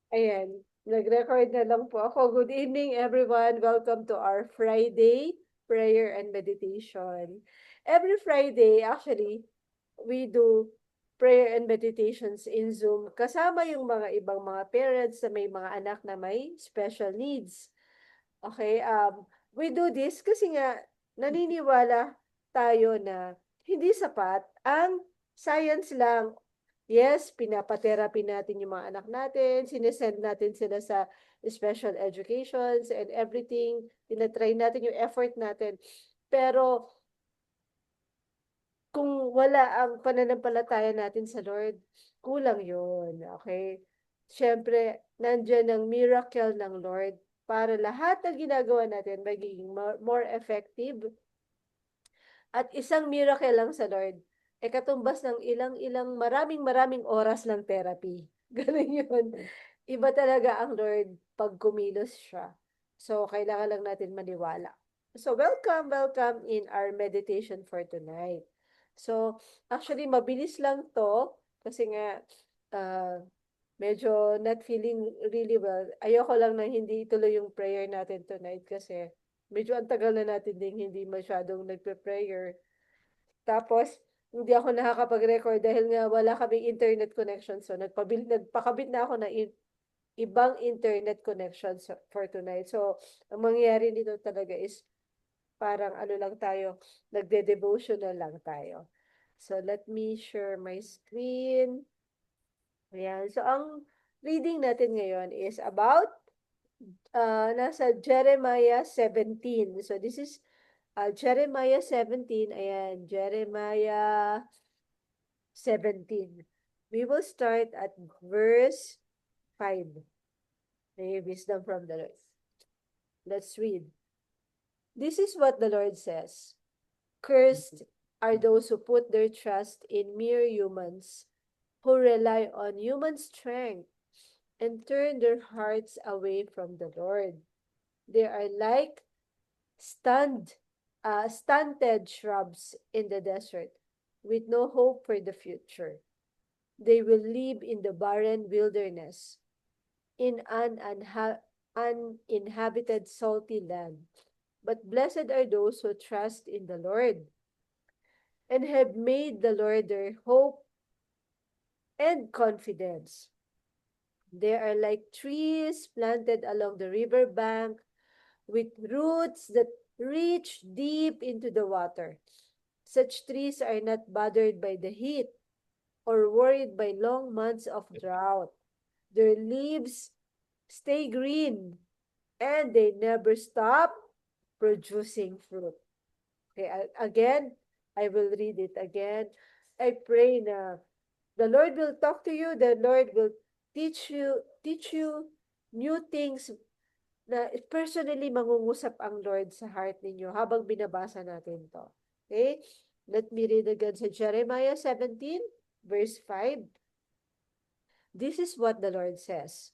Ayan, nag-record na lang po ako. Good evening, everyone. Welcome to our Friday prayer and meditation. Every Friday, actually, we do prayer and meditations in Zoom. Kasama yung mga ibang mga parents na may mga anak na may special needs. Okay, we do this kasi nga naniniwala tayo na hindi sapat ang science lang. Yes, pinapa-therapy natin yung mga anak natin, sinesend natin sila sa special educations and everything, tinatry natin yung effort natin. Pero kung wala ang pananampalataya natin sa Lord, kulang yun, okay? Siyempre, nandiyan ang miracle ng Lord para lahat ng ginagawa natin magiging more effective. At isang miracle lang sa Lord, katumbas ng ilang-ilang maraming-maraming oras ng therapy. Ganun yun. Iba talaga ang Lord pag kumilos siya. So, kailangan lang natin maniwala. So, welcome in our meditation for tonight. So, actually, mabilis lang to kasi nga, uh, medyo not feeling really well. Ayoko lang na hindi ituloy yung prayer natin tonight kasi medyo ang tagal na natin ding hindi masyadong nagpe-prayer. Tapos, hindi ako nakakapag-record dahil nga wala kaming internet connection. So, nagpakabit na ako ng ibang internet connection for tonight. So, ang mangyayari nito talaga is parang ano lang tayo, nagde-devotional lang tayo. So, let me share my screen. Ayan. So, ang reading natin ngayon is about nasa Jeremiah 17. So, this is Jeremiah 17. Ayan, Jeremiah 17. We will start at verse 5. May wisdom from the Lord. Let's read. This is what the Lord says. Cursed are those who put their trust in mere humans, who rely on human strength and turn their hearts away from the Lord. They are like stunted shrubs in the desert with no hope for the future. They will live in the barren wilderness, in an uninhabited salty land. But blessed are those who trust in the Lord and have made the Lord their hope and confidence. They are like trees planted along the river bank with roots that reach deep into the water. Such trees are not bothered by the heat or worried by long months of drought. Their leaves stay green and they never stop producing fruit. Okay, again, I will read it again. I pray na the Lord will talk to you, the Lord will teach you new things na personally mangungusap ang Lord sa heart ninyo habang binabasa natin to. Okay? Let me read again sa Jeremiah 17, verse 5. This is what the Lord says.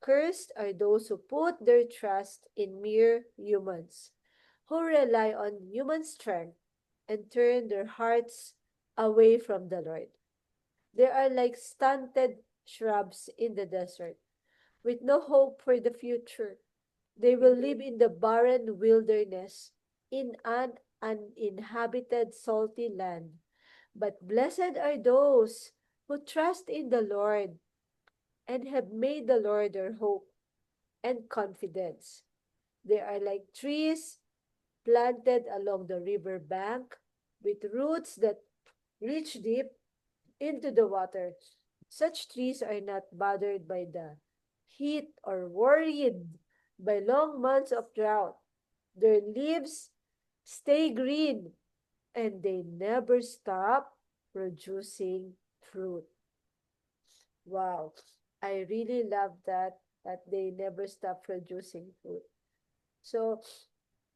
Cursed are those who put their trust in mere humans, who rely on human strength and turn their hearts away from the Lord. They are like stunted shrubs in the desert, with no hope for the future. They will live in the barren wilderness, in an uninhabited salty land. But blessed are those who trust in the Lord and have made the Lord their hope and confidence. They are like trees planted along the river bank with roots that reach deep into the water. Such trees are not bothered by the heat or worried by long months of drought. Their leaves stay green and they never stop producing fruit. Wow, I really love that they never stop producing fruit. So,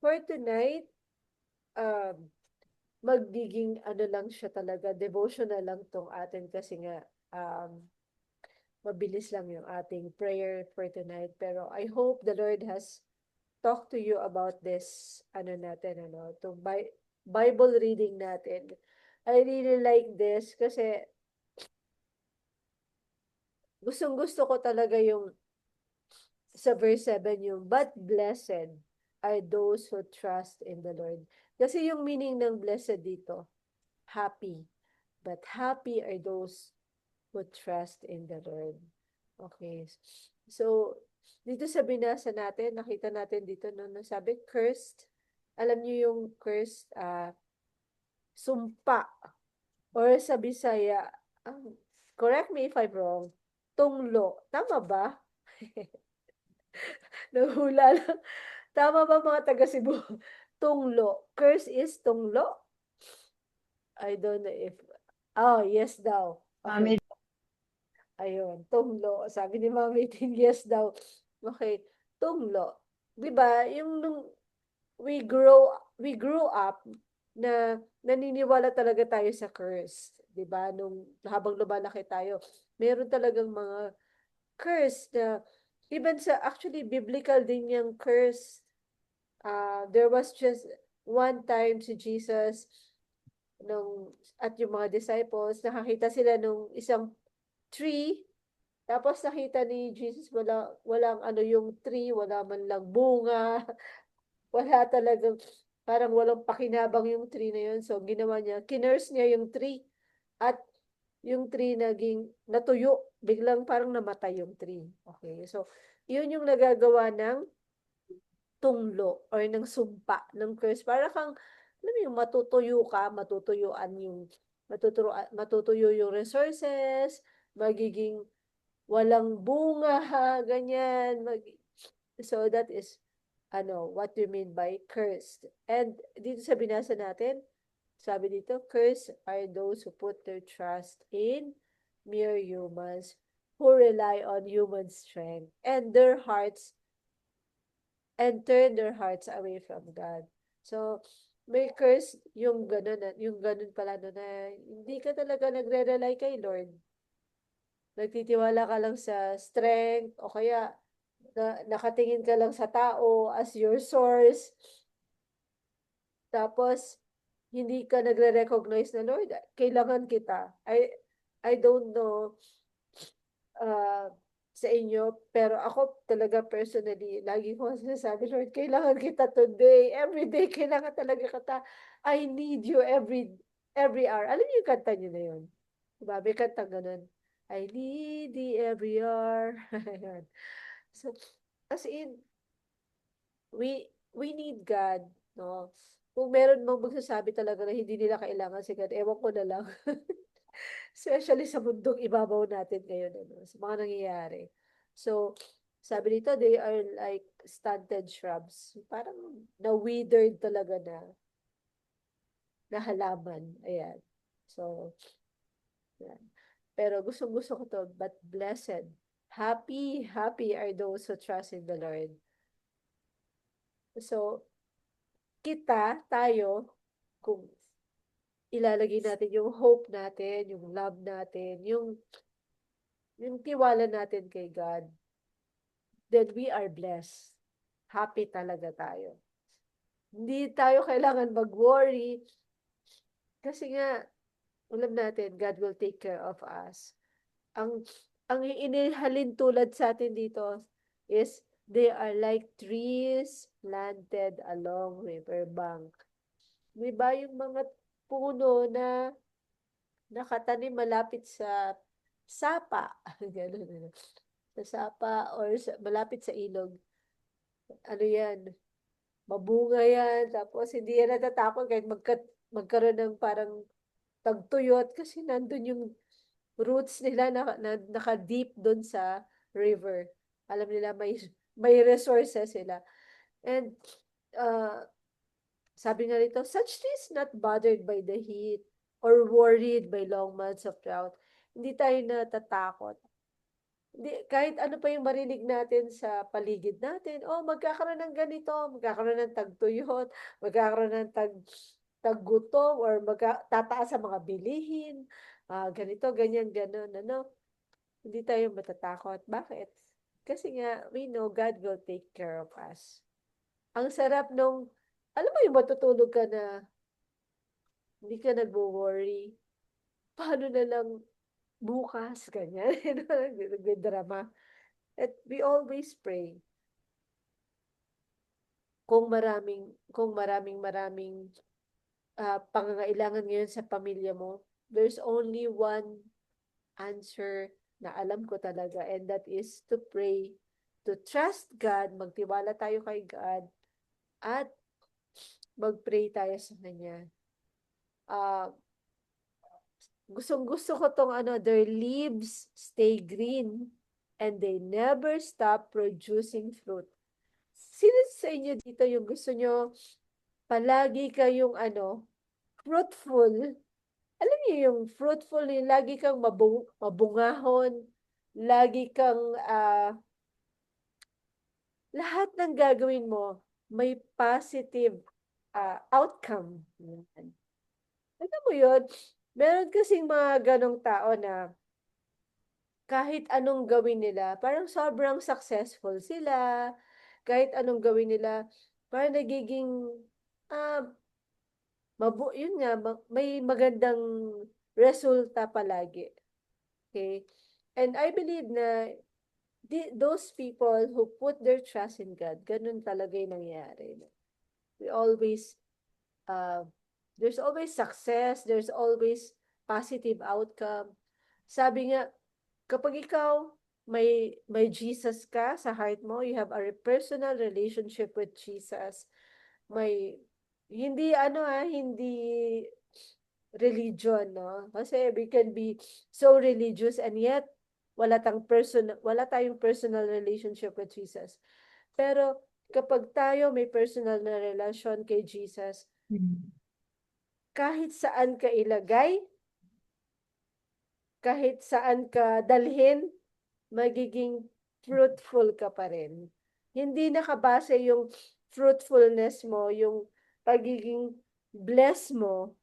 for tonight, um, magiging ano lang siya talaga, devotional lang tong atin kasi nga, mabilis lang yung ating prayer for tonight. Pero I hope the Lord has talked to you about this, ano natin, Bible reading natin. I really like this kasi gustong-gusto ko talaga yung sa verse 7 yung, but blessed are those who trust in the Lord. Kasi yung meaning ng blessed dito, happy. But happy are those who trust in the Lord. Okay. So, dito sa binasa natin, nakita natin dito, no, sabi, cursed. Alam niyo yung cursed, sumpa. Or sa Bisaya, correct me if I'm wrong, tunglo. Tama ba? Nahula lang. Tama ba mga taga Cebu? Tunglo. Curse is tunglo? I don't know if... Oh, yes daw. Okay. Mami, Ayun, tunglo. Sabi ni Mami Tin, yes daw. Okay. Tunglo. 'Di ba? Yung nung we grew up na naniniwala talaga tayo sa curse, 'di ba? Nung habang lumalaki tayo, meron talagang mga curse na even sa actually biblical din yung curse. There was just one time si Jesus nung at yung mga disciples nakakita sila nung isang tree. Tapos nakita ni Jesus walang ano yung tree, wala man lang bunga, wala talagang parang walang pakinabang yung tree na yun. So ginawa niya, kinurse niya yung tree at yung tree naging natuyo, biglang parang namatay yung tree. Okay. So yun yung nagagawa ng tunglo or ng sumpa ng curse. Para kang alam mo yung matutuyo ka, matutuyuan yung matutuyo yung resources, magiging walang bunga, ganyan. So that is what you mean by cursed. And dito sa binasa natin, sabi dito, cursed are those who put their trust in mere humans, who rely on human strength, and turn their hearts away from God. So, may curse yung ganun pala no, na hindi ka talaga nagre-rely kay Lord. Nagtitiwala ka lang sa strength o kaya nakatingin ka lang sa tao as your source. Tapos, hindi ka nagre-recognize na, Lord, kailangan kita. I don't know uh, sa inyo, pero ako talaga personally, lagi ko sinasabi, Lord, kailangan kita today. Every day, kailangan talaga kita. I need you every hour. Alam niyo yung kanta niyo na yun? Diba? May kanta ganun. I need thee every hour. Ayan. So, as in, we need God, no? Kung meron mang magsasabi talaga na hindi nila kailangan si God, ewan ko na lang. Especially sa mundong ibabaw natin ngayon, ano, sa mga nangyayari. So, sabi dito, they are like stunted shrubs. Parang na-withered talaga na halaman. Ayan. So, yan. Pero gustong-gusto ko to, but blessed, happy are those who trust in the Lord. So, tayo, kung ilalagay natin yung hope natin, yung love natin, yung tiwala natin kay God, then we are blessed. Happy talaga tayo. Hindi tayo kailangan mag-worry kasi nga, alam natin, God will take care of us. Ang, ang inihalin tulad sa atin dito is they are like trees planted along river bank. Di ba yung mga puno na nakatanim malapit sa sapa, gano'n, ano. Sa sapa or malapit sa ilog. Ano yan, mabunga yan, tapos hindi yan natatakot kahit magkaroon ng parang tagtuyot kasi nandun yung roots nila naka-deep dun sa river. Alam nila may resources sila. And uh, sabi nga rito, such trees not bothered by the heat or worried by long months of drought. Hindi tayo natatakot. Hindi, kahit ano pa yung marinig natin sa paligid natin, oh, magkakaroon ng ganito, magkakaroon ng tagtuyot, magkakaroon ng taggutom, or tataas sa mga bilihin, ganito, ganyan, ganon, ano. Hindi tayo matatakot. Bakit? Kasi nga, we know God will take care of us. Ang sarap nung, alam mo yung matutulog ka na hindi ka nagwo-worry. Paano na lang bukas, ganyan. Nagdrama. At we always pray. kung maraming pangangailangan ngayon sa pamilya mo, there's only one answer na alam ko talaga, and that is to pray, to trust God, magtiwala tayo kay God, at mag-pray tayo sa Kanya. Gustong-gusto ko tong their leaves stay green and they never stop producing fruit. Sino sa inyo dito yung gusto nyo palagi kayong fruitful? Alam niyo yung fruitful, yung lagi kang mabungahon, lagi kang lahat ng gagawin mo may positive outcome. Alam mo yun, meron kasing mga ganong tao na kahit anong gawin nila, parang sobrang successful sila. Kahit anong gawin nila, parang nagiging, yun nga, may magandang resulta palagi. Okay? And I believe na those people who put their trust in God, ganun talaga yung nangyari. We always, there's always success, there's always positive outcome. Sabi nga, kapag ikaw may Jesus ka sa heart mo, you have a personal relationship with Jesus. Hindi hindi religion, no? Kasi we can be so religious and yet wala tayong personal relationship with Jesus. Pero kapag tayo may personal na relasyon kay Jesus, kahit saan ka ilagay, kahit saan ka dalhin, magiging fruitful ka pa rin. Hindi nakabase yung fruitfulness mo, yung pagiging blessed mo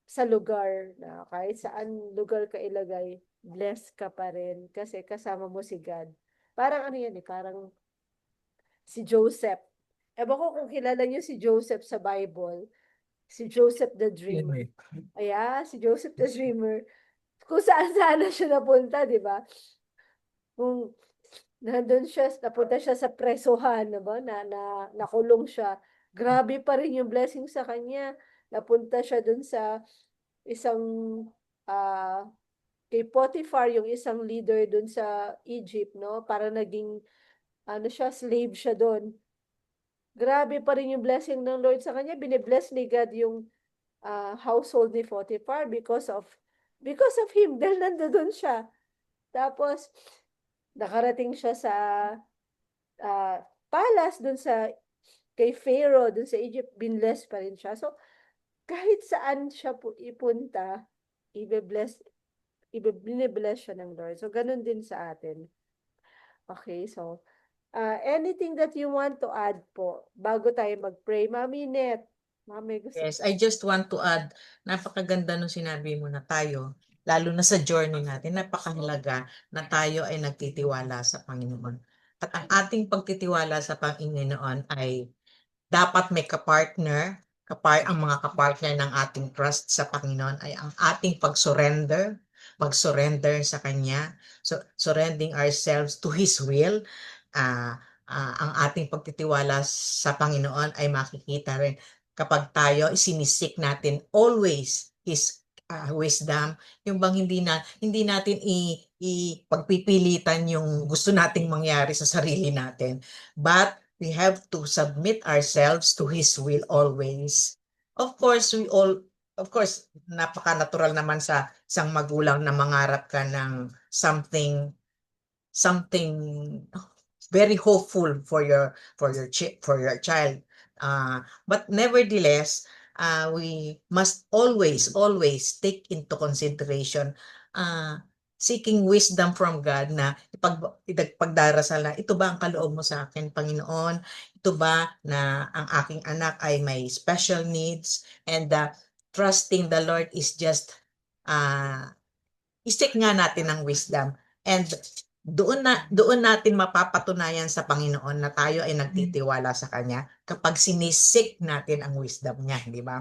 sa lugar na kahit saan lugar ka ilagay, blessed ka pa rin kasi kasama mo si God. Parang parang si Joseph. Ewan ko kung kilala niyo si Joseph sa Bible. Si Joseph the Dreamer. Si Joseph the Dreamer. Kung saan-saan na siya napunta, di ba? Kung napunta siya sa presohan, nakulong siya. Grabe pa rin yung blessing sa kanya. Napunta siya dun sa isang, kay Potiphar, yung isang leader dun sa Egypt, no? Para naging, slave siya dun. Grabe pa rin yung blessing ng Lord sa kanya. Binibless ni God yung household ni Potiphar because of him, dahil nandoon siya. Tapos, nakarating siya sa palace dun sa kay Pharaoh, dun sa Egypt, binless pa rin siya. So, kahit saan siya ipunta, binibless siya ng Lord. So, ganun din sa atin. Okay, so, anything that you want to add po, bago tayo mag-pray? Mami Net, Mami, gusto. Yes, I just want to add, napakaganda nung sinabi mo na tayo, lalo na sa journey natin, napakahalaga na tayo ay nagtitiwala sa Panginoon. At ang ating pagtitiwala sa Panginoon ay dapat may kapartner, ang mga kapartner ng ating trust sa Panginoon ay ang ating pag-surrender sa Kanya, so surrendering ourselves to His will. Ang ating pagtitiwala sa Panginoon ay makikita rin kapag tayo isinisik natin always His wisdom, yung bang hindi natin pagpipilitan yung gusto nating mangyari sa sarili natin, but we have to submit ourselves to His will always. Of course, napaka-natural naman sa isang magulang na mangarap ka ng something very hopeful for your child. But nevertheless, we must always take into consideration seeking wisdom from God na pagdarasal na, ito ba ang kaloob mo sa akin, Panginoon? Ito ba na ang aking anak ay may special needs? And trusting the Lord is just isik nga natin ng wisdom. And doon natin mapapatunayan sa Panginoon na tayo ay nagtitiwala sa Kanya kapag sinisik natin ang wisdom niya, di ba?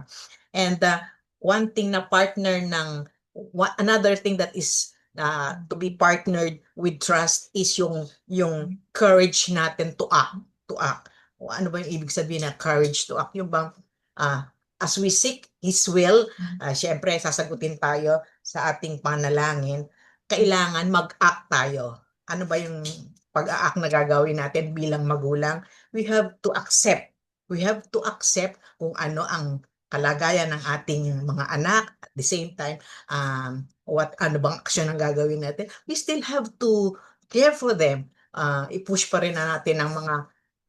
And one thing na another thing that is to be partnered with trust is yung courage natin to act. O ano ba yung ibig sabihin ng courage to act? Yung bang as we seek His will, syempre sasagutin tayo sa ating panalangin, kailangan mag-act tayo. Ano ba yung pag-a-act na gagawin natin bilang magulang? We have to accept. We have to accept kung ano ang kalagayan ng ating mga anak. At the same time, ano bang aksyon ang gagawin natin? We still have to care for them. I-push pa rin natin ang mga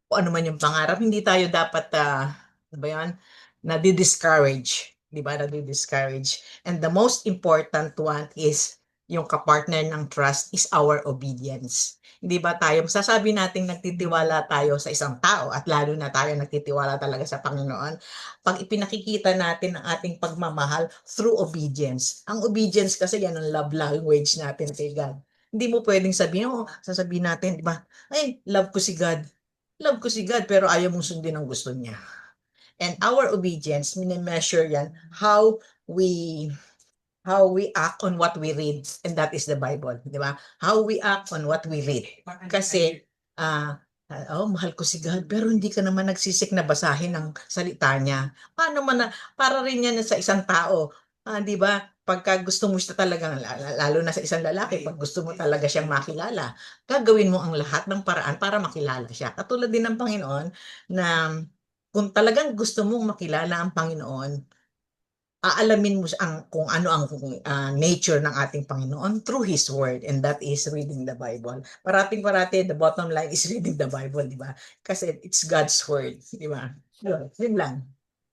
kung ano man yung pangarap. Hindi tayo dapat, ano ba yan, nadi-discourage. Di ba? Nadi-discourage. And the most important one is yung kapartner ng trust is our obedience. Hindi ba tayo, masasabi natin nagtitiwala tayo sa isang tao at lalo na tayo nagtitiwala talaga sa Panginoon pag ipinakikita natin ang ating pagmamahal through obedience. Ang obedience kasi yan ang love language natin kay God. Hindi mo pwedeng sabihin, sasabihin natin, di ba? Ay, love ko si God. Love ko si God pero ayaw mong sundin ang gusto niya. And our obedience, mini-measure yan we how we act on what we read, and that is the Bible, di ba? How we act on what we read. Kasi mahal ko si God pero hindi ka naman nagsisik na basahin ang salita niya. Paano man na para rin yan sa isang tao, di ba? Pagka gusto mo siya talagang, lalo na sa isang lalaki, pag gusto mo talaga siyang makilala, gagawin mo ang lahat ng paraan para makilala siya. Katulad din ng Panginoon na kung talagang gusto mong makilala ang Panginoon, aalamin mo kung ano ang nature ng ating Panginoon through His Word, and that is reading the Bible. Parating-parati, the bottom line is reading the Bible, di ba? Kasi it's God's Word, di ba? Yun lang.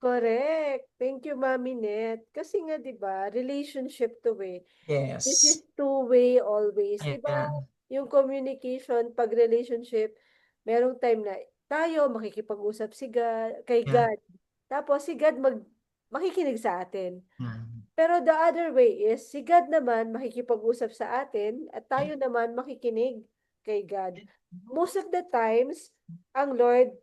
Correct. Thank you, Mami Net. Kasi nga, di ba, relationship to This is Yes. two-way always. Di ba, Ayan. yung communication, pag relationship, merong time na tayo makikipag-usap kay Yeah. God. Tapos si God makikinig sa atin. Mm. Pero the other way is, si God naman makikipag-usap sa atin at tayo naman makikinig kay God. Most of the times, ang Lord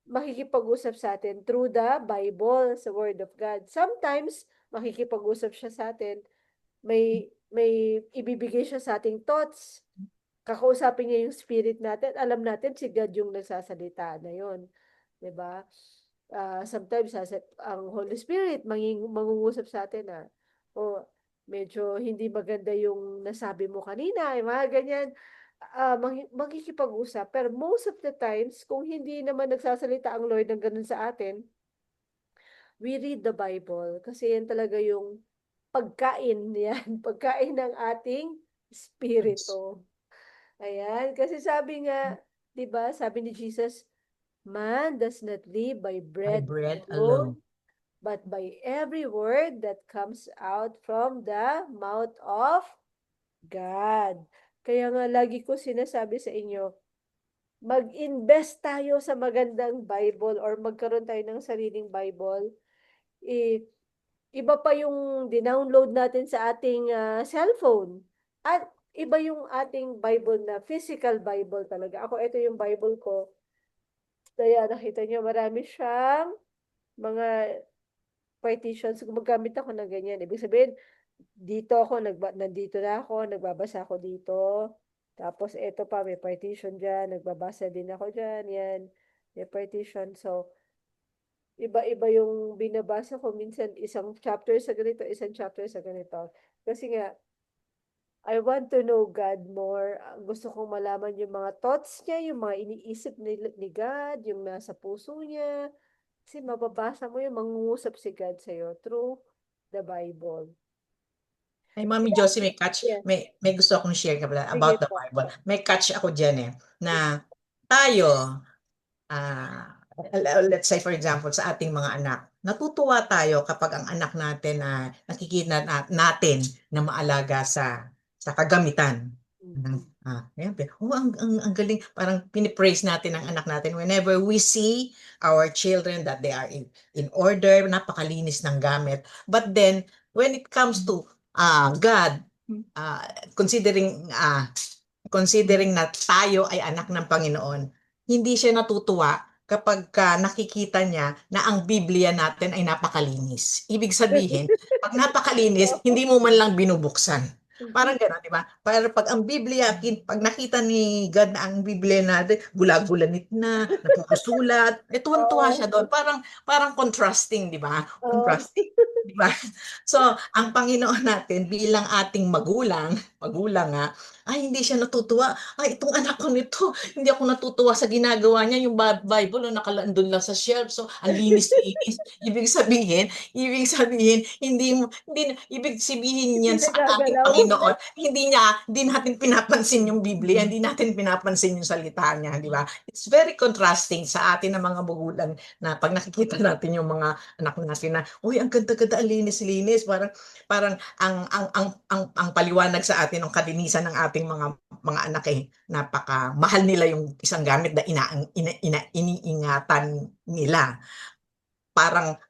makikipag-usap sa atin through the Bible, sa Word of God. Sometimes, makikipag-usap siya sa atin, may ibibigay siya sa ating thoughts, kakausapin niya yung spirit natin, alam natin si God yung nagsasalita na yon, 'di ba? Sometimes ang Holy Spirit mangungusap sa atin na o medyo hindi maganda yung nasabi mo kanina, mga ganyan. Magkikipag-usap. Pero most of the times, kung hindi naman nagsasalita ang Lord ng ganun sa atin, we read the Bible. Kasi yan talaga yung pagkain yan. Pagkain ng ating spirito. Ayan. Kasi sabi nga, di ba, sabi ni Jesus, man does not live by By bread bread alone, alone. but by every word that comes out from the mouth of God. Kaya nga lagi ko sinasabi sa inyo, mag-invest tayo sa magandang Bible or magkaroon tayo ng sariling Bible. Iba pa yung dinownload natin sa ating cellphone. At iba yung ating Bible na physical Bible talaga. Ito yung Bible ko. Kaya nakita niyo, marami siyang mga partitions. Gumagamit ako ng ganyan. Ibig sabihin, nandito na ako, nagbabasa ako dito. Tapos ito pa, may partition dyan, nagbabasa din ako dyan, yan. May partition. So, iba-iba yung binabasa ko. Minsan, isang chapter sa ganito, isang chapter sa ganito. Kasi nga, I want to know God more. Gusto kong malaman yung mga thoughts niya, yung mga iniisip ni God, yung nasa puso niya. Kasi mababasa mo yung mangungusap si God sa'yo through the Bible. Ay, Mami Josie, may catch, Yes, may gusto akong share ka pala sige about the po. Bible. May catch ako dyan na tayo, let's say for example, sa ating mga anak, natutuwa tayo kapag ang anak natin nakikita natin na maalaga sa kagamitan. Mhm. Ayan, ang galing, parang pinipraise natin ang anak natin whenever we see our children that they are in order, napakalinis ng gamit. But then, when it comes to God, uh, considering considering na tayo ay anak ng Panginoon, hindi siya natutuwa kapag nakikita niya na ang Biblia natin ay napakalinis. Ibig sabihin, pag napakalinis, hindi mo man lang binubuksan. Parang gano'n, di ba? Pero pag ang Biblia, pag nakita ni God na ang Biblia natin, gulagulanit na, nagkukusulat, tuwan-tuwa Oo. siya doon. Parang contrasting, di ba? Oo. Contrasting. Di ba? So, ang Panginoon natin bilang ating magulang nga, ay hindi siya natutuwa. Ay, itong anak ko nito, hindi ako natutuwa sa ginagawa niya. Yung Bible, nakalandun lang sa shelf. So, ang linis-linis. Ibig sabihin, ibig sabihin Hindi niyan sa ating nagagalaw. Panginoon, hindi natin pinapansin yung Biblia, hindi natin pinapansin yung salita niya, di ba? It's very contrasting sa atin ng mga magulang na pag nakikita natin yung mga anak natin na, uy, ang ganda-ganda, ang linis-linis, parang ang paliwanag sa atin ng kalinisan ng ating mga anak napaka mahal nila yung isang gamit na iniingatan nila. Parang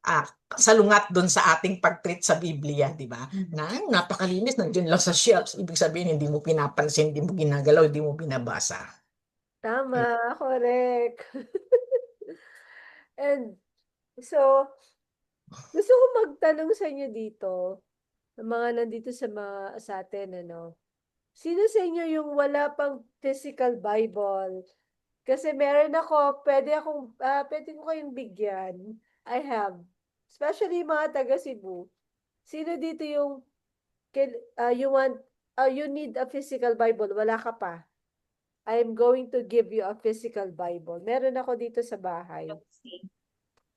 salungat doon sa ating pag-treat sa Biblia, di ba? Na napakalinis, nandiyan lang sa shelves. Ibig sabihin, hindi mo pinapansin, hindi mo ginagalaw, hindi mo binabasa. Tama, correct. And so, gusto ko magtanong sa inyo dito, sa mga nandito sa atin, ano, sino sa inyo yung wala pang physical Bible? Kasi meron ako, pwede ko kayong bigyan. I have. Especially yung mga taga Cebu. Sino dito yung, you need a physical Bible, wala ka pa. I'm going to give you a physical Bible. Meron ako dito sa bahay.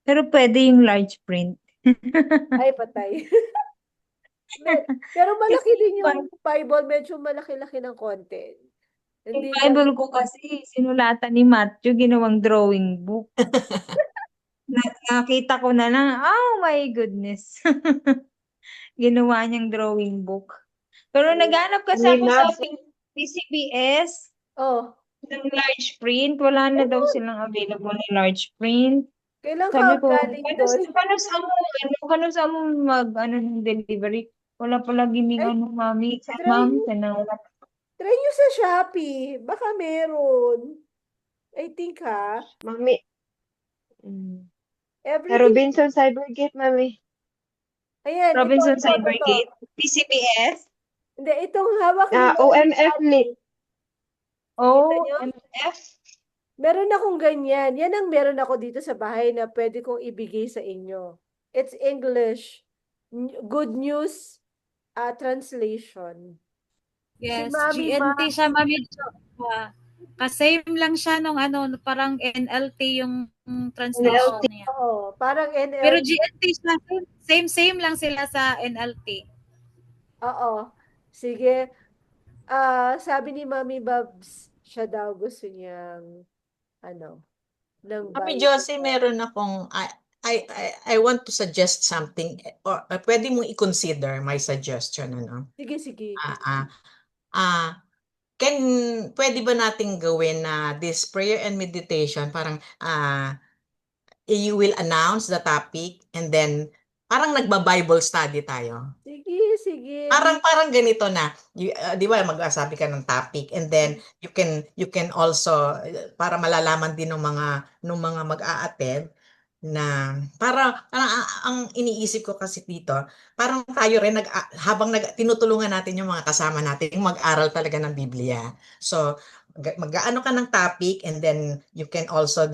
Pero pwede yung large print. Ay, patay. Pero Kasi malaki din yung yung Bible, medyo malaki-laki ng konti. yung Hindi lang, Bible ko kasi, sinulatan ni Matthew, ginawang drawing book. Nakita ko na lang, oh my goodness. Ginawa niyang drawing book. Pero ayun. naghanap kasi ako sa PCBS Oh, ng large print. Wala na daw ayun. silang available na large print. Kailan ka Sabi ko, galing doon? paano sa mo ng delivery? Wala pala gining Ay, mami. try Ma'am, nyo, wala. try nyo sa Shopee. Baka meron. I think ha. Mami, sa Everything. Robinson Cybergate, mami. Ayan, Robinson ito. Cybergate, PCBS. Hindi, itong hawak ni Mami OMF Shopee. lit. Kita nyo? OMF. Meron akong ganyan. Yan ang meron ako dito sa bahay na pwede kong ibigay sa inyo. It's English. Good News translation. Yes, Mami GNT ba? siya, Mami Jo. Kasame lang siya nung parang NLT yung translation NLT. niya. Oo, parang Pero NLT. GNT siya, same lang sila sa NLT. Oo. Sige. Sabi ni Mami Babs, siya daw gusto niyang, ng Mami Bible. Josie, meron akong, I want to suggest something, or pwede mong i-consider my suggestion, ano? Sige, sige. Ah, ah, ah, pwede ba nating gawin na this prayer and meditation, parang, you will announce the topic and then, parang nagba-Bible study tayo. Sige, sige. Parang ganito na, di ba magsasabi ka ng topic and then you can also para malalaman din ng mga mag-a-attend na parang ang iniisip ko kasi dito, parang tayo rin habang tinutulungan natin yung mga kasama natin mag-aral talaga ng Biblia. So mag-aano ka ng topic and then you can also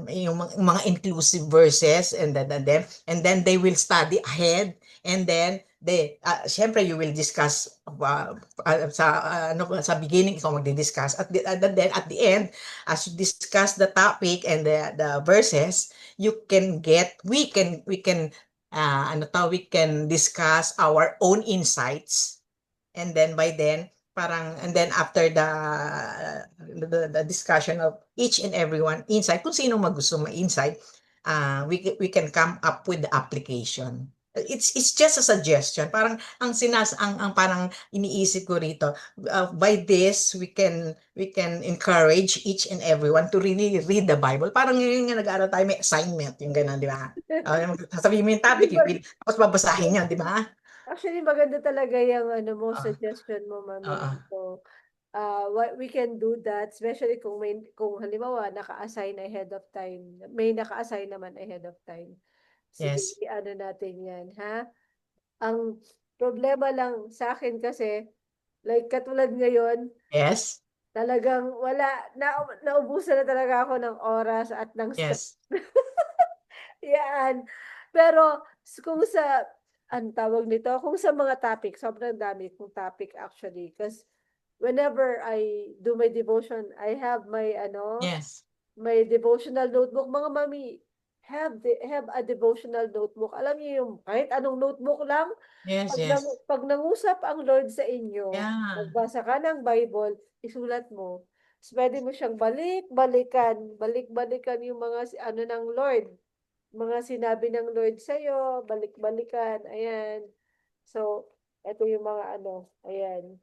yung mga inclusive verses and then they will study ahead and then syempre you will discuss sa beginning ikaw magdi-discuss then at the end as you discuss the topic and the verses we can discuss our own insights and then by then and then after the discussion of each and everyone insight kung sino magusto ma-insight we can come up with the application. It's just a suggestion. Parang ang parang iniisip ko rito, by this we can encourage each and everyone to really read the Bible. Parang yung nag-aaral tayo may assignment, yung ganun, di ba? Sasabihin mo yung topic, tapos babasahin niya, di ba? Actually, maganda talaga yung suggestion mo, Mami. Oo. So, we can do that, especially kung halimbawa naka-assign ahead of time. May naka-assign naman ahead of time. Sige, Yes. natin yan, ha? Ang Problema lang sa akin kasi, like katulad ngayon, Yes. talagang naubusan na talaga ako ng oras at ng stress. Yes. Yan. Pero kung sa, ang tawag nito, kung sa mga topic, sobrang dami kong topic actually. Because whenever I do my devotion, I have my, Yes. my devotional notebook. Mga mami, have a devotional notebook. Alam niyo yung kahit anong notebook lang, Yes. Yes. pag nangusap ang Lord sa inyo, Yeah. magbasa ka ng Bible, isulat mo. Tapos pwede mo siyang balik-balikan yung mga ano ng Lord, mga sinabi ng Lord sa'yo, balik-balikan, ayan. So, ito yung mga ano, ayan.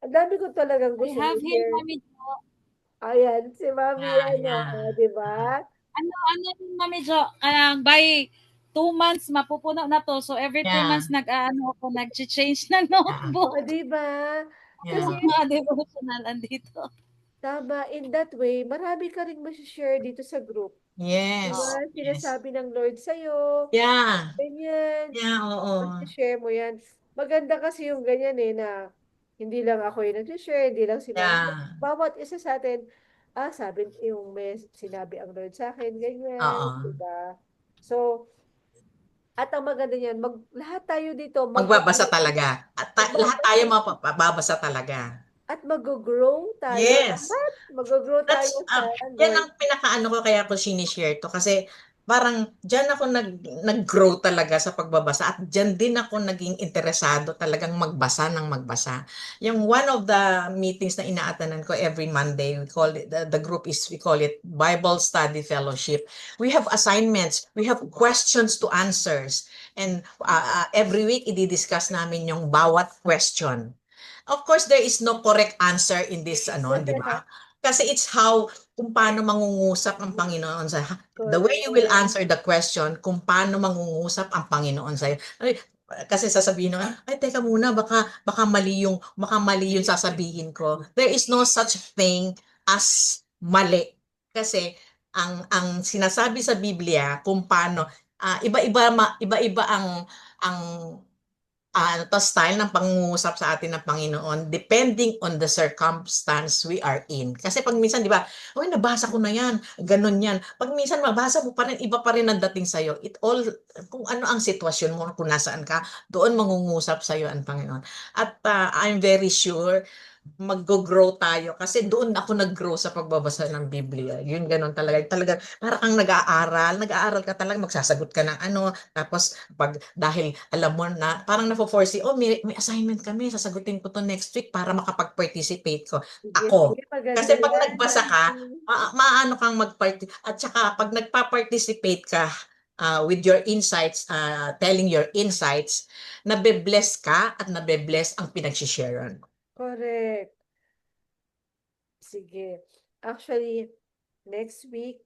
Ang dami ko talagang I gusto have him, i-share. Mami Jo. Ayan, si Mami, Yeah. di ba? Ano din, Mami Jo, by 2 months mapupuno na to. So every 3 Yeah. months ako, nag-change ng O, notebook. di ba? Yeah. Kasi, Mga devotional andito. tama, in that way, marami ka rin share dito sa group. Yes. Diba? Yes. Sinasabi ng Lord sa'yo, Yeah. ganyan. Yeah, oo. Share mo yan. Maganda kasi yung ganyan na hindi lang ako yung nag-share, hindi lang si Mami. Yeah. Bawat isa sa atin, sabi yung may sinabi ang Lord sa akin, ganyan, Oo. diba? So, at ang maganda niyan, lahat tayo dito, Magbabasa talaga. At lahat tayo mababasa talaga. at mag-grow tayo. Yes. Lahat, mag-grow tayo sa Yan Lord. ang pinakaano ko kaya ko sinishare to kasi parang diyan ako nag-grow talaga sa pagbabasa at diyan din ako naging interesado talagang magbasa ng magbasa. Yung one of the meetings na inaatanan ko every Monday, we call it the group is we call it Bible Study Fellowship. We have assignments, we have questions to answers, and every week i-discuss namin yung bawat question. Of course, there is no correct answer in this, di ba? Kasi it's how, kung paano mangungusap ang Panginoon sa, the way you will answer the question, kung paano mangungusap ang Panginoon sa'yo. Kasi sasabihin nyo, ay, teka muna, baka mali yung sasabihin ko. There is no such thing as mali. Kasi, ang sinasabi sa Biblia, kung paano, iba-iba ang style ng pangungusap sa atin ng Panginoon depending on the circumstance we are in. Kasi pag minsan, di ba, nabasa ko na yan, ganun yan. Pag minsan mabasa mo pa rin, iba pa rin ang dating sa'yo. Kung ano ang sitwasyon mo, kung nasaan ka, doon mangungusap sa'yo ang Panginoon. At I'm very sure mag-grow tayo kasi doon ako nag-grow sa pagbabasa ng Biblia. Yun ganun talaga. Talaga para kang nag-aaral ka talaga, magsasagot ka ng tapos dahil alam mo na parang nafo-foresee, may assignment kami, sasagutin ko to next week para makapag-participate ko. Ako. Kasi pag nagbasa ka, maano kang at saka pag nagpa-participate ka with your insights, telling your insights, nabe-bless ka at nabe-bless ang pinag-sharean. Correct. Sige. Actually, next week,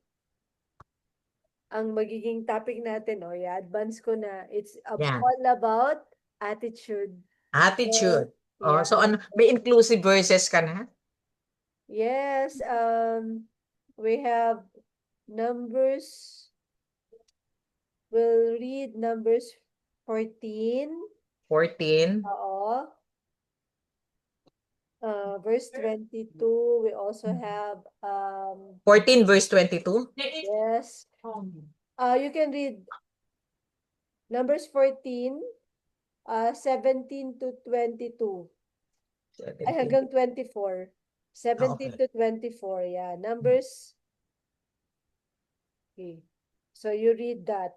ang magiging topic natin, i-advance ko na, it's all about attitude. Attitude. Yeah. So may inclusive verses ka na? Yes, we have Numbers. We'll read Numbers 14. 14. Oo. Verse 22. We also have 14 verse 22? yes. You can read Numbers 14, 17 to 22. Ay, hanggang 24. 17 to 24, yeah. Numbers. Okay. So you read that.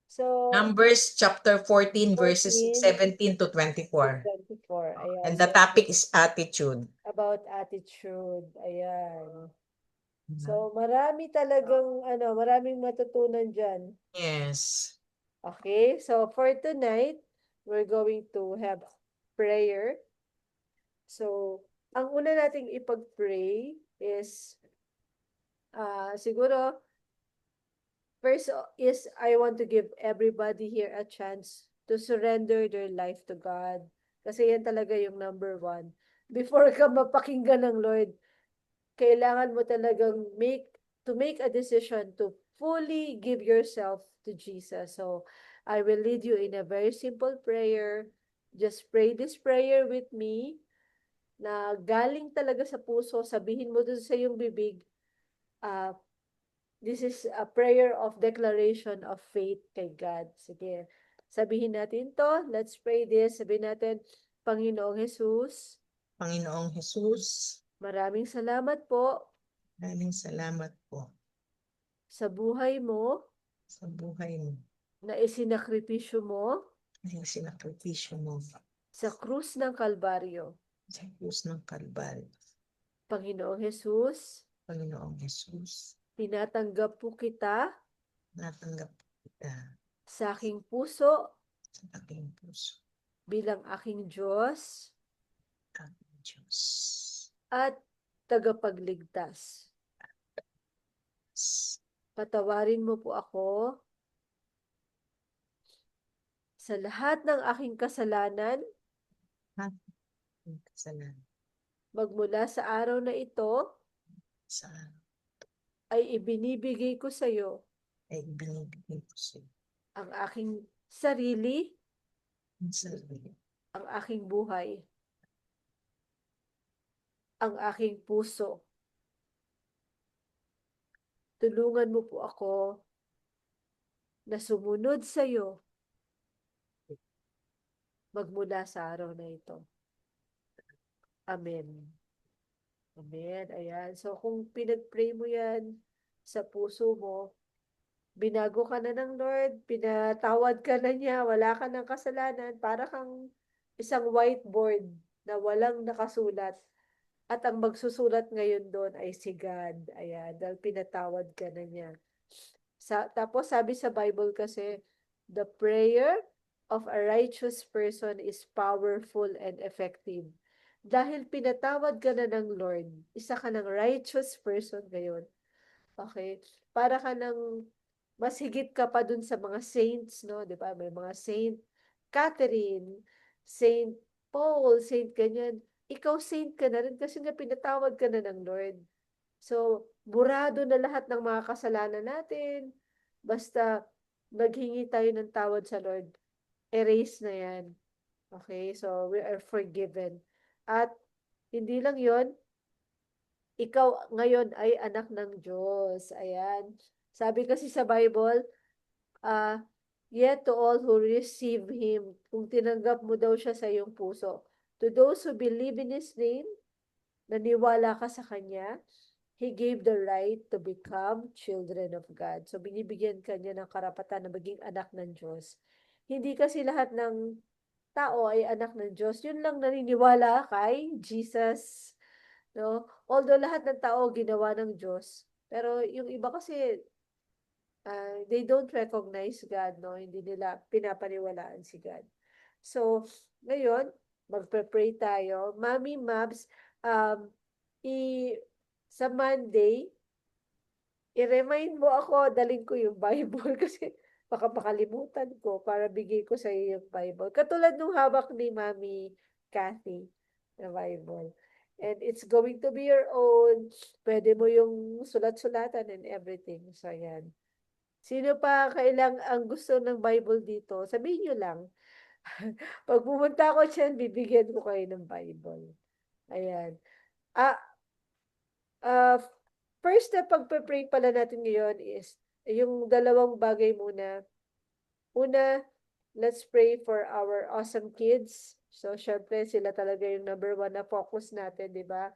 So Numbers chapter 14 verses 14 17 to 24. 24. Ayan. And the topic is attitude. About attitude. Ayan. So marami talagang maraming matutunan diyan. Yes. Okay? So for tonight, we're going to have prayer. So ang una nating ipag-pray is siguro first is I want to give everybody here a chance to surrender their life to God. Kasi yan talaga yung number one. Before ka mapakinggan ng Lord, kailangan mo talagang make a decision to fully give yourself to Jesus. So, I will lead you in a very simple prayer. Just pray this prayer with me na galing talaga sa puso. Sabihin mo dun sa iyong bibig, uh, this is a prayer of declaration of faith kay God. Sige, sabihin natin to. Let's pray this. Sabihin natin, Panginoong Jesus, Panginoong Jesus, maraming salamat po maraming salamat po sa buhay mo sa buhay mo na isinakripisyo mo na sinakripisyo mo sa krus ng Kalbaryo. sa krus ng Kalbaryo. Panginoong Jesus, Panginoong Jesus, tinatanggap po kita natanggap kita sa aking puso sa aking puso, bilang aking Diyos aking Diyos. at tagapagligtas. Patawarin mo po ako sa lahat ng aking kasalanan Aking kasalanan magmula sa araw na ito sa ay ibinibigay ko sa iyo ay binibigay ko sa iyo ang aking sarili, ang sarili, ang aking buhay, ang aking puso. Tulungan mo po ako na sumunod sa iyo magmula sa araw na ito. Amen. Amen. Ayan. So, kung pinag-pray mo yan sa puso mo, binago ka na ng Lord, pinatawad ka na niya, wala ka ng kasalanan, para kang isang whiteboard na walang nakasulat. At ang magsusulat ngayon doon ay si God. Ayan, dahil pinatawad ka na niya. Tapos sabi sa Bible kasi, the prayer of a righteous person is powerful and effective. Dahil pinatawad ka na ng Lord, isa ka ng righteous person ngayon. Okay? Para ka ng mas higit ka pa dun sa mga saints, no? Di ba? May mga Saint Catherine, Saint Paul, Saint ganyan. Ikaw saint ka na rin kasi nga pinatawad ka na ng Lord. So, burado na lahat ng mga kasalanan natin. Basta naghingi tayo ng tawad sa Lord, erase na yan. Okay? So, we are forgiven. At hindi lang yon, ikaw ngayon ay anak ng Diyos. Ayan. Sabi kasi sa Bible, yet to all who receive Him, kung tinanggap mo daw siya sa iyong puso, to those who believe in His name, naniwala ka sa Kanya, He gave the right to become children of God. So, binibigyan ka niya ng karapatan na maging anak ng Diyos. Hindi kasi lahat ng tao ay anak ng Diyos. Yun lang naniniwala kay Jesus. No? Although lahat ng tao ginawa ng Diyos, pero yung iba kasi they don't recognize God, no? Hindi nila pinapaniwalaan si God. So, ngayon, magpe-pray tayo. Mami Mabs, um, sa Monday, i-remind mo ako, dalhin ko yung Bible kasi baka makalimutan ko para bigay ko sa iyo yung Bible. Katulad nung hawak ni Mami Kathy na Bible. And it's going to be your own. Pwede mo yung sulat-sulatan and everything. So, yan. Sino pa ang gusto ng Bible dito? Sabihin nyo lang. Pag pumunta ako dyan, bibigyan ko kayo ng Bible. Ayan. Ah, first na pagpe-pray pala natin ngayon is yung dalawang bagay muna. Una, let's pray for our awesome kids. So, syempre, sila talaga yung number one na focus natin, di ba?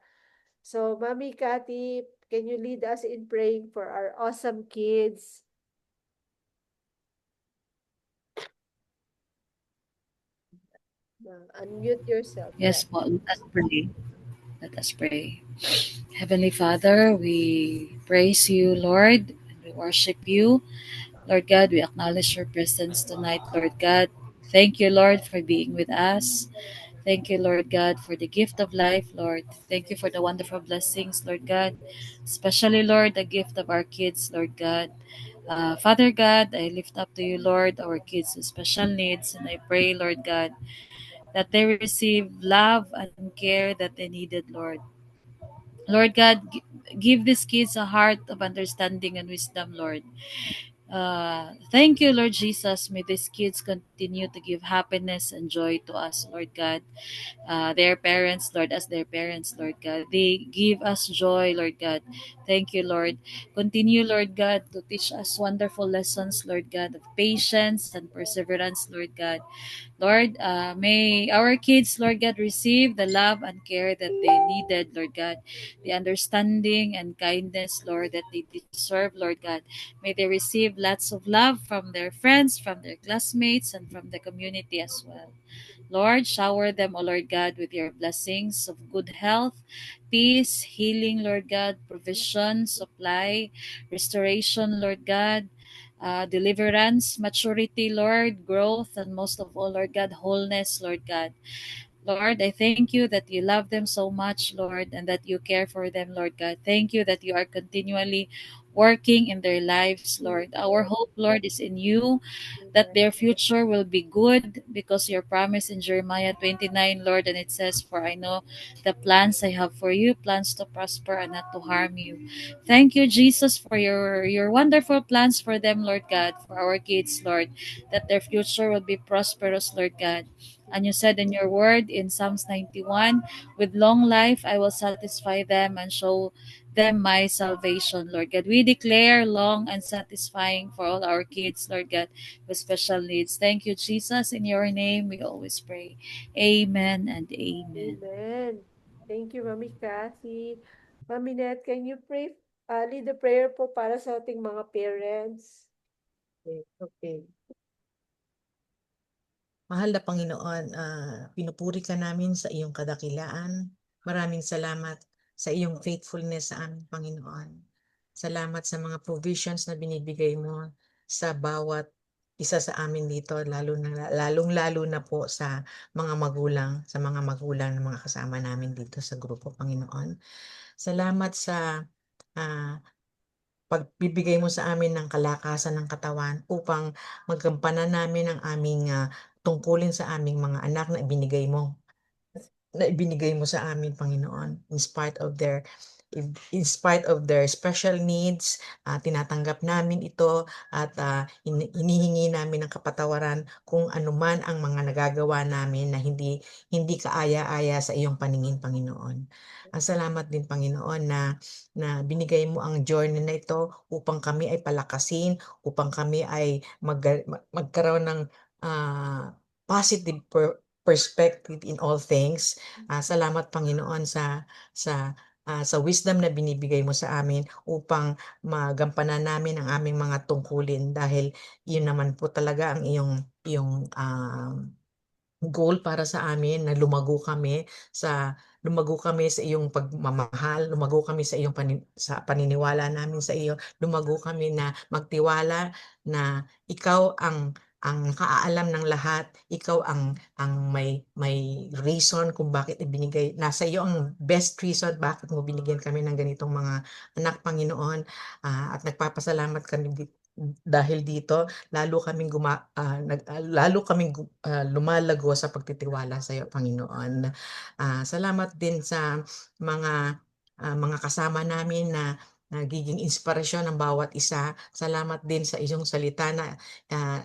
So, Mami Cathy, can you lead us in praying for our awesome kids? Unmute yourself. Yes po, let us pray. Let us pray. Heavenly Father, we praise you, Lord, and we worship you. Lord God, we acknowledge your presence tonight, Lord God. Thank you, Lord, for being with us. Thank you, Lord God, for the gift of life, Lord. Thank you for the wonderful blessings, Lord God. Especially, Lord, the gift of our kids, Lord God. Father God, I lift up to you, Lord, our kids with special needs, and I pray, Lord God, that they receive love and care that they needed, Lord. Lord God, give these kids a heart of understanding and wisdom, Lord. Thank you, Lord Jesus. May these kids continue to give happiness and joy to us, Lord God. Their parents, Lord, as their parents, Lord God. They give us joy, Lord God. Thank you, Lord. Continue, Lord God, to teach us wonderful lessons, Lord God, of patience and perseverance, Lord God. Lord, may our kids, Lord God, receive the love and care that they needed, Lord God, the understanding and kindness, Lord, that they deserve, Lord God. May they receive lots of love from their friends, from their classmates, and from the community as well. Lord, shower them, O Lord God, with your blessings of good health, peace, healing, Lord God, provision, supply, restoration, Lord God, deliverance, maturity, Lord, growth, and most of all, Lord God, wholeness, Lord God. Lord, I thank you that you love them so much, Lord, and that you care for them, Lord God. Thank you that you are continually working in their lives, Lord. Our hope, Lord, is in you, that their future will be good because your promise in Jeremiah 29, Lord, and it says, "For I know the plans I have for you, plans to prosper and not to harm you." Thank you, Jesus, for your wonderful plans for them, Lord God, for our kids, Lord, that their future will be prosperous, Lord God. And you said in your word in Psalms 91, "With long life I will satisfy them and show them my salvation," Lord God. We declare long and satisfying for all our kids, Lord God, with special needs. Thank you, Jesus. In your name we always pray. Amen and amen. Amen. Thank you, Mami Cathy. Mami Net, can you pray, lead the prayer po para sa ating mga parents? Okay. Okay. Mahal na Panginoon, pinupuri ka namin sa iyong kadakilaan. Maraming salamat sa iyong faithfulness sa amin, Panginoon. Salamat sa mga provisions na binibigay mo sa bawat isa sa amin dito, lalong-lalo na po sa mga magulang ng mga kasama namin dito sa grupo, Panginoon. Salamat sa ah, pagbibigay mo sa amin ng kalakasan ng katawan upang magampanan namin ang aming tungkulin sa aming mga anak na ibinigay mo sa amin, Panginoon, in spite of their special needs, tinatanggap namin ito at hinihingi namin ng kapatawaran kung anuman ang mga nagagawa namin na hindi kaaya-aya sa iyong paningin, Panginoon. Salamat din, Panginoon, na binigay mo ang journey na ito upang kami ay palakasin, upang kami ay magkaroon ng positive perspective in all things. Salamat, Panginoon, sa wisdom na binibigay mo sa amin upang magampanan namin ang aming mga tungkulin dahil yun naman po talaga ang iyong goal para sa amin na lumago kami sa iyong pagmamahal, lumago kami sa sa paniniwala namin sa iyo, lumago kami na magtiwala na ikaw ang nakaalam ng lahat, ikaw ang may reason kung bakit nasa iyo ang best reason bakit mo binigyan kami ng ganitong mga anak, Panginoon. At nagpapasalamat kami dahil dito lalo kaming lumalago sa pagtitiwala sa iyo, Panginoon. Salamat din sa mga kasama namin na nagiging inspirasyon ng bawat isa. Salamat din sa iyong salita na ah,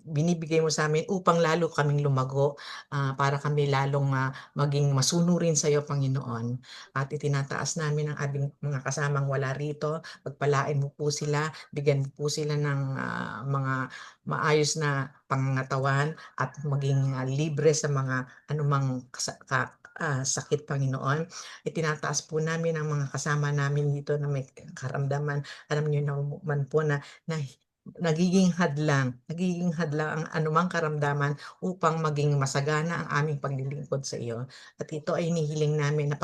binibigay mo sa amin upang lalo kaming lumago, para kami lalong maging masunurin sa iyo, Panginoon. At itinataas namin ang aming mga kasamang wala rito. Pagpalain mo po sila, bigyan mo po sila ng mga maayos na pangangatawan at maging libre sa mga anumang sakit, Panginoon. Itinataas po namin ang mga kasama namin dito na may karamdaman. Alam niyo naman po na nagiging hadlang ang anumang karamdaman upang maging masagana ang aming paglilingkod sa iyo. At ito ay hinihiling namin na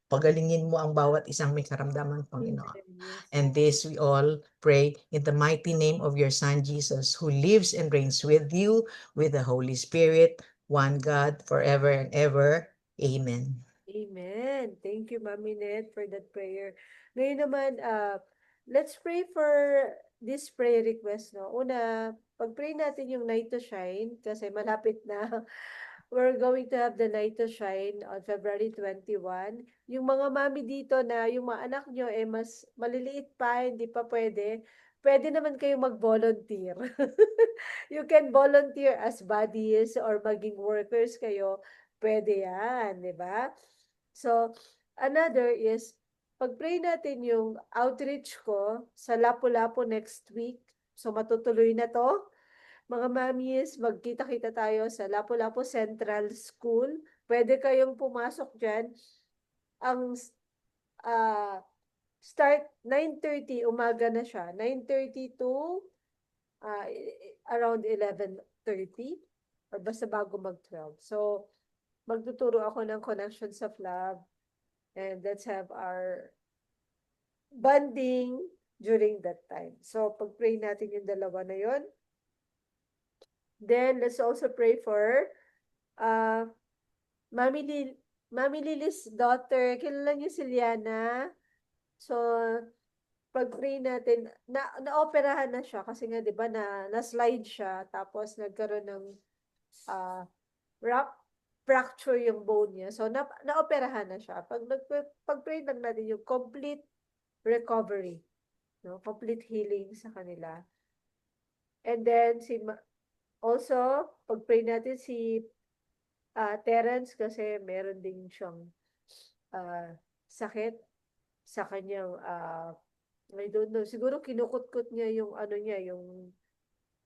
pagalingin mo ang bawat isang may karamdaman, Panginoon. Yes. And this we all pray in the mighty name of your Son, Jesus, who lives and reigns with you, with the Holy Spirit, one God, forever and ever. Amen. Amen. Thank you, Mami Net, for that prayer. Ngayon naman, let's pray for this prayer request, no? Una, pag-pray natin yung Night to Shine kasi malapit na. We're going to have the Night to Shine on February 21. Yung mga mami dito na yung mga anak nyo mas maliliit pa, hindi pa pwede, pwede naman kayo mag-volunteer. You can volunteer as buddies or maging workers kayo. Pwede yan, di ba? So, another is, pag-pray natin yung outreach ko sa Lapu-Lapu next week. So, matutuloy na to. Mga mamis, magkita-kita tayo sa Lapu-Lapu Central School. Pwede kayong pumasok dyan. Ang start 9:30, umaga na siya. 9:30 to around 11:30 or basta bago mag-12. So, magtuturo ako ng Connections of Love and let's have our bonding during that time. So, pag-pray natin yung dalawa na yon. Then, let's also pray for uh, Mami Lily's daughter. Kilala niyo si Liana? So, pag-pray natin, na-operahan na siya kasi nga 'di ba na-slide siya tapos nagkaroon ng uh, fracture yung bone niya. So na-operahan na siya. Pag-pray lang natin yung complete recovery, no? Complete healing sa kanila. And then also pag-pray natin si Terence kasi meron din siyang sakit sa kanyang I don't know, siguro kinukut-kut niya yung ano niya, yung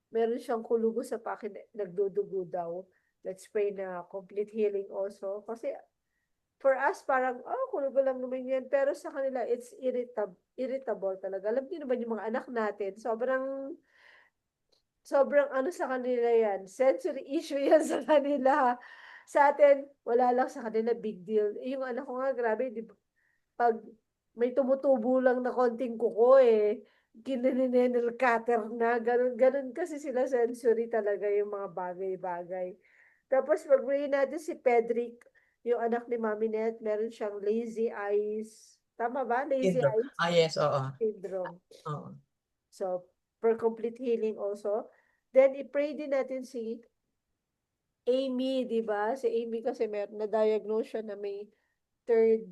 meron siyang kulugo sa pakin, nagdudugo daw. Let's pray na complete healing also. Kasi for us, parang, kulugo lang naman yan. Pero sa kanila, it's irritable talaga. Alam niyo naman yung mga anak natin, sobrang ano sa kanila yan. Sensory issue yan sa kanila. Sa atin, wala lang sa kanila, big deal. Yung anak ko nga, grabe, di ba? Pag may tumutubo lang na konting kuko kininenel cutter na, ganun kasi sila sensory talaga yung mga bagay-bagay. Tapos pag-pray natin si Pedrick, yung anak ni Mami Net, meron siyang lazy eyes. Tama ba? Lazy Syndrome. eyes Yes, oo. syndrome. Oo. So, for complete healing also. Then, i-pray din natin si Amy, di ba? Si Amy kasi meron na-diagnose siya na may third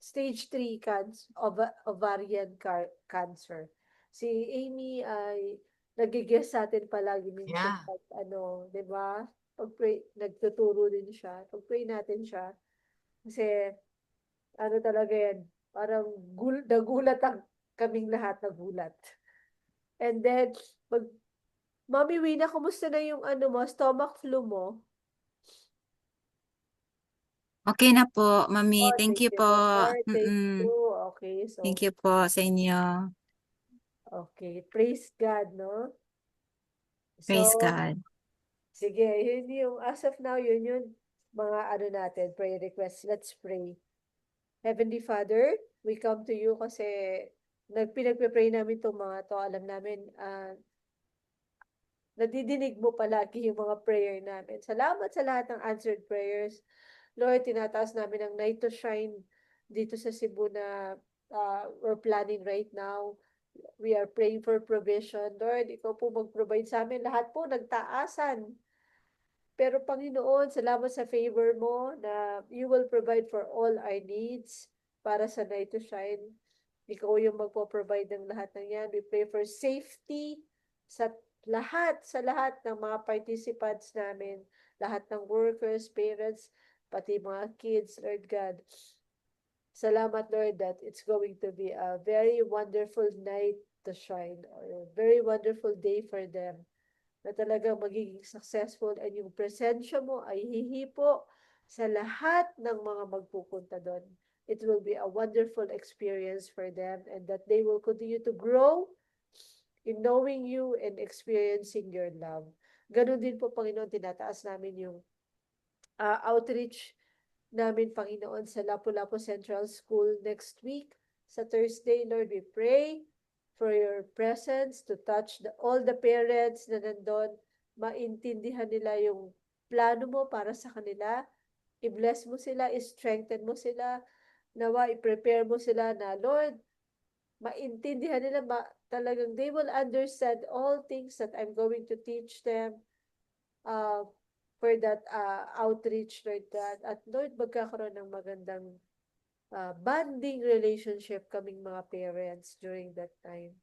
stage 3 ovarian cancer. Si Amy ay nagigess sa atin palagi minsan Yeah. pag ano, 'di ba? Pag-pray, nagtuturo din siya. Pag-pray natin siya kasi ano talaga yan, parang nagulat kaming lahat nagulat. And then Mami Wina, kumusta na yung ano mo, stomach flu mo? Okay na po, Mami. Oh, Thank thank you you, po. Lord. Thank Mm-mm. you. Okay, so Thank you po sa inyo. okay, praise God, no? Praise So, God. sige, yun yung, as of now, yun yung mga ano natin, prayer requests. Let's pray. Heavenly Father, we come to you kasi pinagpe-pray namin itong mga to. Alam namin, nadidinig mo palagi yung mga prayer namin. Salamat sa lahat ng answered prayers. Lord, tinataas namin ang night to shine dito sa Cebu na we're planning right now. We are praying for provision. Lord, ikaw po mag-provide sa amin. Lahat po nagtaasan. Pero Panginoon, salamat sa favor mo na you will provide for all our needs para sa night to shine. Ikaw yung magpo-provide ng lahat ng yan. We pray for safety sa lahat ng mga participants namin, lahat ng workers, parents, pati mga kids, Lord God. Salamat, Lord, that it's going to be a very wonderful night to shine or a very wonderful day for them na talagang magiging successful and yung presensya mo ay hihipo sa lahat ng mga magpupunta doon. It will be a wonderful experience for them and that they will continue to grow in knowing you and experiencing your love. Ganon din po, Panginoon, tinataas namin yung outreach namin, Panginoon, sa Lapu-Lapu Central School next week. Sa Thursday, Lord, we pray for your presence to touch all the parents na nandun, maintindihan nila yung plano mo para sa kanila, i-bless mo sila, i-strengthen mo sila, nawa i-prepare mo sila na, Lord, maintindihan nila, talagang they will understand all things that I'm going to teach them for that outreach, Lord God. At Lord, magkakaroon ng magandang bonding relationship kaming mga parents during that time.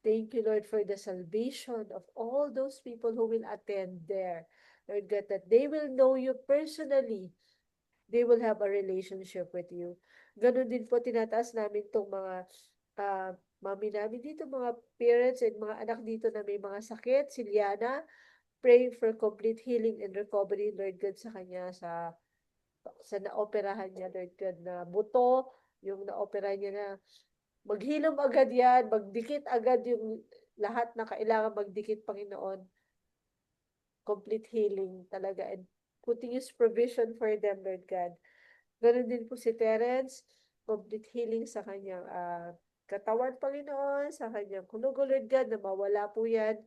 Thank you, Lord, for the salvation of all those people who will attend there. Lord God, that they will know you personally. They will have a relationship with you. Ganon din po, tinataas namin itong mga mami namin dito, mga parents and mga anak dito na may mga sakit. Si Liana, praying for complete healing and recovery, Lord God, sa kanya, sa naoperahan niya, Lord God, na buto, yung naoperahan niya na maghilom agad yan, magdikit agad yung lahat na kailangan magdikit, Panginoon. Complete healing talaga, and putting His provision for them, Lord God. Ganon din po si Terence, complete healing sa kanyang katawan, Panginoon, sa kanyang kulugo, Lord God, na mawala po yan,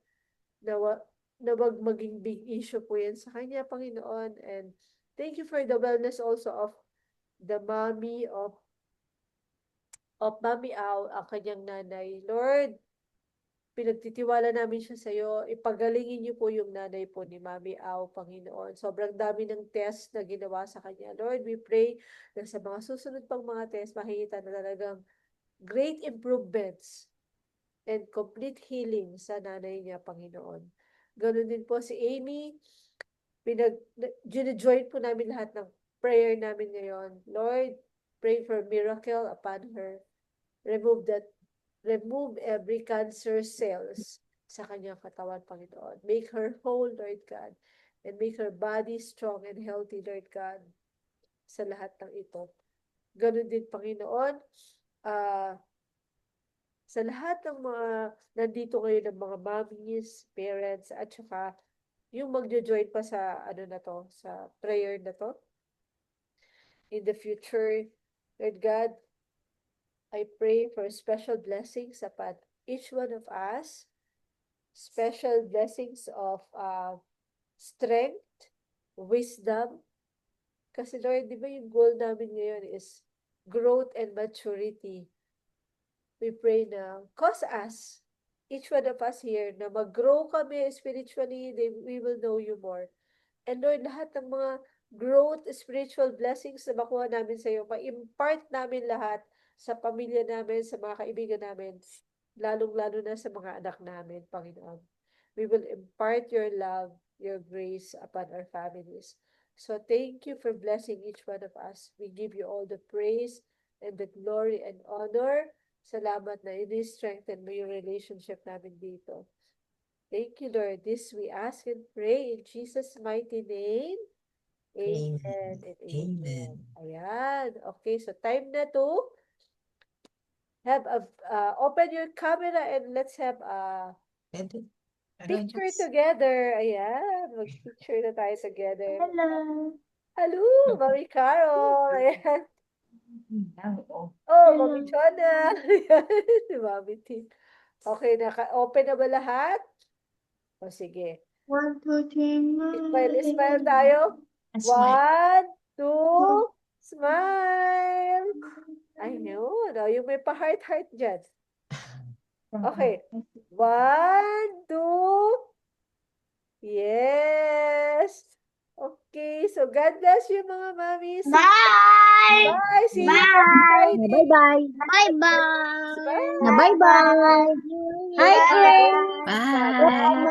na wag maging big issue po yan sa kanya, Panginoon. And thank you for the wellness also of the mommy of Mami Au, ang kanyang nanay. Lord, pinagtitiwala namin siya sa iyo. Ipagalingin niyo po yung nanay po ni Mami Au, Panginoon. Sobrang dami ng test na ginawa sa kanya. Lord, we pray na sa mga susunod pang mga test, makikita na talagang great improvements and complete healing sa nanay niya, Panginoon. Ganun din po si Amy. Join po namin lahat ng prayer namin ngayon. Lord, pray for miracle upon her. Remove every cancer cells sa kanyang katawan, Panginoon. Make her whole, Lord God, and make her body strong and healthy, Lord God, sa lahat ng ito. Ganun din, Panginoon, sa lahat ng mga nandito ngayon ng mga mommies, parents, at saka yung magjo-join pa sa sa prayer na to. In the future, Lord God, I pray for special blessings upon each one of us, special blessings of strength, wisdom. Kasi Lord, di ba yung goal namin ngayon is growth and maturity. We pray na cause us, each one of us here, na mag-grow kami spiritually, we will know you more. And Lord, lahat ng mga growth, spiritual blessings na makuha namin sa iyo, ma-impart namin lahat sa pamilya namin, sa mga kaibigan namin, lalong-lalo na sa mga anak namin, Panginoon. We will impart your love, your grace upon our families. So thank you for blessing each one of us. We give you all the praise and the glory and honor. Salamat na ini-strengthen mo yung relationship namin dito. Thank you, Lord. This we ask and pray in Jesus' mighty name. Amen and amen. Ayan. Okay, so time na to have open your camera and let's have a picture together. Ayan, mag-picture na tayo together. Hello. Hello, Mami Carol. Ayan. Oh. Oh, Mami Chona. Ayan, si Mami Tin. Okay, open na ba lahat? O sige. 1, 2, 3, Smile tayo. 1, 2, smile. Ay, yun. Oh, yung may pa-heart-heart dyan. Okay. 1, 2. Yes. Okay. So, God bless you, mga mommies. Bye! Bye. See you next Bye! Friday. Bye-bye! Bye-bye! Smile. Bye-bye! Hi, Grace! Bye. Bye.